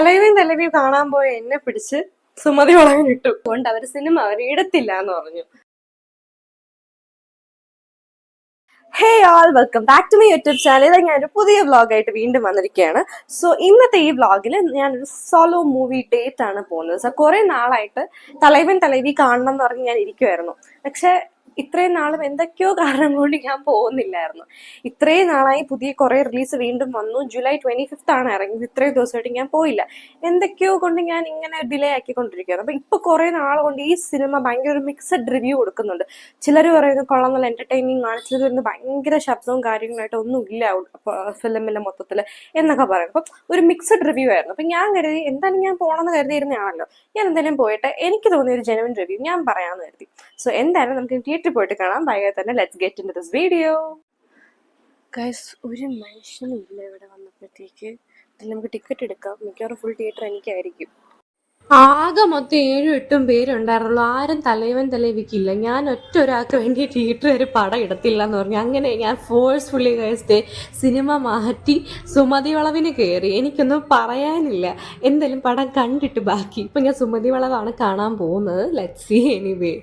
തലൈവയും തലവിയും കാണാൻ പോയ എന്നെ പിടിച്ച് സുമതി വളവിനിട്ടു കൊണ്ട് അവര് സിനിമ അവരിടത്തില്ല എന്ന് പറഞ്ഞു. Hey all, welcome back to my YouTube channel. ഞാനൊരു പുതിയ വ്ളോഗായിട്ട് വീണ്ടും വന്നിരിക്കുകയാണ്. സോ ഇന്നത്തെ ഈ വ്ളോഗിൽ ഞാനൊരു സോളോ മൂവി ഡേറ്റ് ആണ് പോകുന്നത്. സോ കുറെ നാളായിട്ട് തലൈവൻ തലവി കാണണം എന്ന് പറഞ്ഞ് ഞാൻ ഇരിക്കുമായിരുന്നു. പക്ഷെ ഇത്രയും നാളും എന്തൊക്കെയോ കാരണം കൊണ്ട് ഞാൻ പോകുന്നില്ലായിരുന്നു. ഇത്രയും നാളായി പുതിയ കുറെ റിലീസ് വീണ്ടും വന്നു. ജൂലൈ 25 ആണ് ഇറങ്ങിയത്. ഇത്രയും ദിവസമായിട്ട് ഞാൻ പോയില്ല. എന്തൊക്കെയോ കൊണ്ട് ഞാൻ ഇങ്ങനെ ഡിലേ ആക്കിക്കൊണ്ടിരിക്കുകയാണ്. അപ്പൊ ഇപ്പൊ കുറെ നാൾ കൊണ്ട് ഈ സിനിമ ഭയങ്കര ഒരു മിക്സഡ് റിവ്യൂ കൊടുക്കുന്നുണ്ട്. ചിലർ പറയുന്നത് കൊള്ളാം, നല്ല എന്റർടൈനിങ് ആണ്, ചിലർ പറയുന്നത് ഭയങ്കര ശബ്ദവും കാര്യങ്ങളായിട്ട് ഒന്നും ഇല്ല ഫിലിമിന്റെ മൊത്തത്തില് എന്നൊക്കെ പറയും. അപ്പൊ ഒരു മിക്സഡ് റിവ്യൂ ആയിരുന്നു. അപ്പൊ ഞാൻ കരുതി എന്തായാലും ഞാൻ പോകണമെന്ന് കരുതിയിരുന്നതാണല്ലോ, ഞാൻ എന്തായാലും പോയിട്ട് എനിക്ക് തോന്നിയ ഒരു ജെനുവിൻ റിവ്യൂ ഞാൻ പറയാമെന്ന് കരുതി. സോ എന്തായാലും നമുക്ക് തിയേറ്ററിൽ പോയിട്ട് കാണാം. വൈകാതെ തന്നെ let's get into this video. Guys, ഒരു മനുഷ്യനും ഇല്ല ഇവിടെ വന്നപ്പോഴത്തേക്ക്. നമുക്ക് ടിക്കറ്റ് എടുക്കാം. മിക്കവാറും ഫുൾ തിയേറ്റർ എനിക്കായിരിക്കും. ആകെ മൊത്തം 7-8 പേരുണ്ടായിരുന്നുള്ളൂ. ആരും തലൈവൻ തലൈവിക്കില്ല. ഞാൻ ഒറ്റ ഒരാൾക്ക് വേണ്ടി തിയേറ്റർ ഒരു പടം ഇടത്തില്ല എന്ന് പറഞ്ഞു. അങ്ങനെ ഞാൻ ഫോഴ്സ്ഫുള്ളി കഴിച്ചേ സിനിമ മാറ്റി സുമതി വളവിന് കയറി. എനിക്കൊന്നും പറയാനില്ല. എന്തായാലും പടം കണ്ടിട്ട് ബാക്കി. ഇപ്പം ഞാൻ സുമതി വളവാണ് കാണാൻ പോകുന്നത്. Let's see anyway.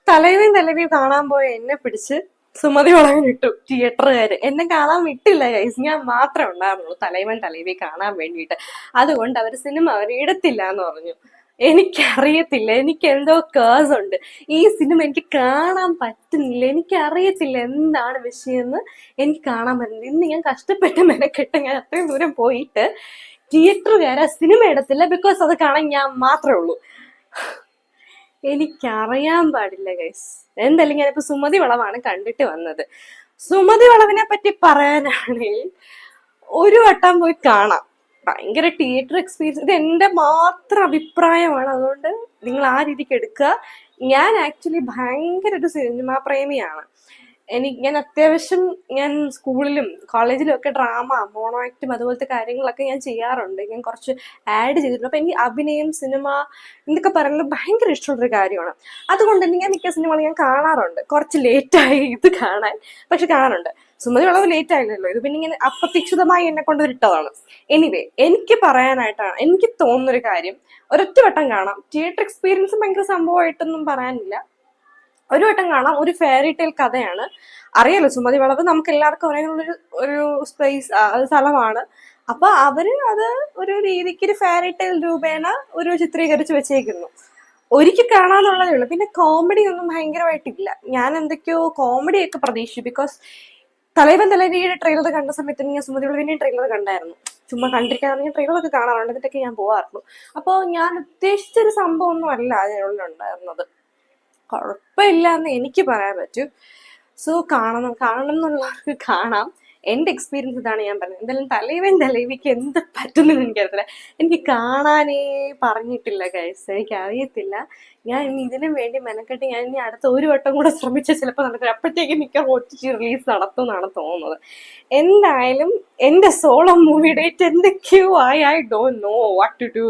തലൈവയും തലവിയും കാണാൻ പോയ എന്നെ പിടിച്ച് സുമതി വളവിനിട്ടു തിയേറ്ററുകാര്. എന്നെ കാണാൻ വിട്ടില്ല ഗൈസ്. ഞാൻ മാത്രമേ ഉണ്ടായിരുന്നുള്ളൂ തലൈവൻ തലവി കാണാൻ വേണ്ടിയിട്ട്. അതുകൊണ്ട് അവർ സിനിമ അവരിടത്തില്ല എന്ന് പറഞ്ഞു. എനിക്കറിയത്തില്ല, എനിക്ക് എന്തോ കേഴ്സ് ഉണ്ട്. ഈ സിനിമ എനിക്ക് കാണാൻ പറ്റുന്നില്ല. എനിക്കറിയത്തില്ല എന്താണ് വിഷയമെന്ന്. എനിക്ക് കാണാൻ പറ്റുന്നില്ല. ഇന്ന് ഞാൻ കഷ്ടപ്പെട്ട് മെനക്കെട്ട് ഞാൻ അത്രയും ദൂരം പോയിട്ട് തിയേറ്ററുകാരെ സിനിമ എടുത്തില്ല. ബിക്കോസ് അത് കാണാൻ ഞാൻ മാത്രമേ ഉള്ളൂ. എനിക്കറിയാൻ പാടില്ല ഗൈസ്. എന്തായാലും ഞാനിപ്പോ സുമതി വളവാണ് കണ്ടിട്ട് വന്നത്. സുമതി വളവിനെ പറ്റി പറയാനാണെങ്കിൽ ഒരു വട്ടം പോയി കാണാം. ഭയങ്കര തിയേറ്റർ എക്സ്പീരിയൻസ്. ഇത് എന്റെ മാത്രം അഭിപ്രായമാണ്. അതുകൊണ്ട് നിങ്ങൾ ആ രീതിക്ക് എടുക്കുക. ഞാൻ ആക്ച്വലി ഭയങ്കര ഒരു സിനിമാ പ്രേമിയാണ്. ഞാൻ അത്യാവശ്യം ഞാൻ സ്കൂളിലും കോളേജിലും ഒക്കെ ഡ്രാമ, മോണോ ആക്റ്റും അതുപോലത്തെ കാര്യങ്ങളൊക്കെ ഞാൻ ചെയ്യാറുണ്ട്. ഞാൻ കുറച്ച് ആഡ് ചെയ്തിട്ടുണ്ട്. അപ്പൊ എനിക്ക് അഭിനയം, സിനിമ എന്നൊക്കെ പറയുന്നത് ഭയങ്കര ഇഷ്ടമുള്ളൊരു കാര്യമാണ്. അതുകൊണ്ട് തന്നെ ഞാൻ മിക്ക സിനിമകളും ഞാൻ കാണാറുണ്ട്. കുറച്ച് ലേറ്റായി ഇത് കാണാൻ, പക്ഷെ കാണാറുണ്ട്. സുമതി വളവ് ലേറ്റ് ആയില്ലല്ലോ. ഇത് പിന്നെ ഇങ്ങനെ അപ്രതീക്ഷിതമായി എന്നെ കൊണ്ട് ഇട്ടതാണ്. എനിവേ, എനിക്ക് പറയാനായിട്ടാണ്, എനിക്ക് തോന്നുന്നൊരു കാര്യം, ഒരൊറ്റ വട്ടം കാണാം. തിയേറ്റർ എക്സ്പീരിയൻസ് ഭയങ്കര സംഭവമായിട്ടൊന്നും പറയാനില്ല. ഒരു വട്ടം കാണാം. ഒരു ഫെയറി ടെയിൽ കഥയാണ്. അറിയാലോ, സുമതി വളവ് നമുക്ക് എല്ലാവർക്കും അറിയാനുള്ളൊരു ഒരു സ്പേസ് സ്ഥലമാണ്. അപ്പൊ അവര് അത് ഒരു രീതിക്ക് ഒരു ഫെയറി ടെയിൽ രൂപേണ ഒരു ചിത്രീകരിച്ച് വെച്ചേക്കുന്നു. ഒരിക്കൽ കാണാന്നുള്ളതേ ഉള്ളൂ. പിന്നെ കോമഡി ഒന്നും ഭയങ്കരമായിട്ടില്ല. ഞാൻ എന്തൊക്കെയോ കോമഡി ഒക്കെ പ്രതീക്ഷിച്ചു. ബിക്കോസ് തലൈവൻ തലവിയുടെ ട്രെയിലർ കണ്ട സമയത്ത് ഞാൻ സുമതി വളവിന്റെയും ട്രെയിലർ കണ്ടായിരുന്നു. ചുമ്മാ കണ്ടിരിക്കാതെ ട്രെയിലറൊക്കെ കാണാറുണ്ട്. എന്നിട്ടൊക്കെ ഞാൻ പോകാറുള്ളൂ. അപ്പോൾ ഞാൻ ഉദ്ദേശിച്ചൊരു സംഭവം ഒന്നും അല്ല അതിനുള്ളിലുണ്ടായിരുന്നത്. കുഴപ്പമില്ല എന്ന് എനിക്ക് പറയാൻ പറ്റൂ. സോ കാണണം എന്നുള്ളവർക്ക് കാണാം. എന്റെ എക്സ്പീരിയൻസ് ഇതാണ് ഞാൻ പറഞ്ഞത്. എന്തായാലും തലൈവൻ തലവിക്ക് എന്ത് പറ്റുന്നു എനിക്കറിയത്തില്ല. എനിക്ക് കാണാനേ പറഞ്ഞിട്ടില്ല ഗൈസ്. എനിക്കറിയത്തില്ല. ഞാൻ ഇനി ഇതിനു വേണ്ടി മെനക്കെട്ട് ഞാൻ ഇനി അടുത്ത ഒരു വട്ടം കൂടെ ശ്രമിച്ചാൽ ചിലപ്പോൾ നടക്കില്ല. അപ്പോഴത്തേക്ക് മിക്ക OTT റിലീസ് നടത്തും എന്നാണ് തോന്നുന്നത്. എന്തായാലും എന്റെ സോളോ മൂവി ഡേറ്റ് എന്തൊക്കെയോ I don't know what to do.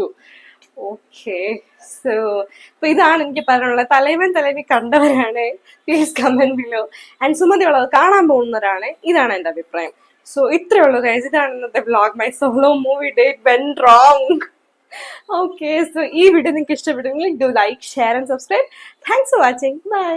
Okay, so അപ്പൊ ഇതാണ് എനിക്ക് പറയാനുള്ളത്. തലൈവൻ തലവി കണ്ടവരാണ് please comment below. And Sumathi Valavu കാണാൻ പോകുന്നവരാണ്, ഇതാണ് എന്റെ അഭിപ്രായം. സോ ഇത്രയേ ഉള്ളൂ ഗൈസ്. ഇതാണ് ഇന്നത്തെ vlog. My solo movie date went wrong. Okay, so ഈ വീഡിയോ നിങ്ങൾക്ക് ഇഷ്ടപ്പെട്ടെങ്കിൽ do like, share and subscribe. Thanks for watching. By.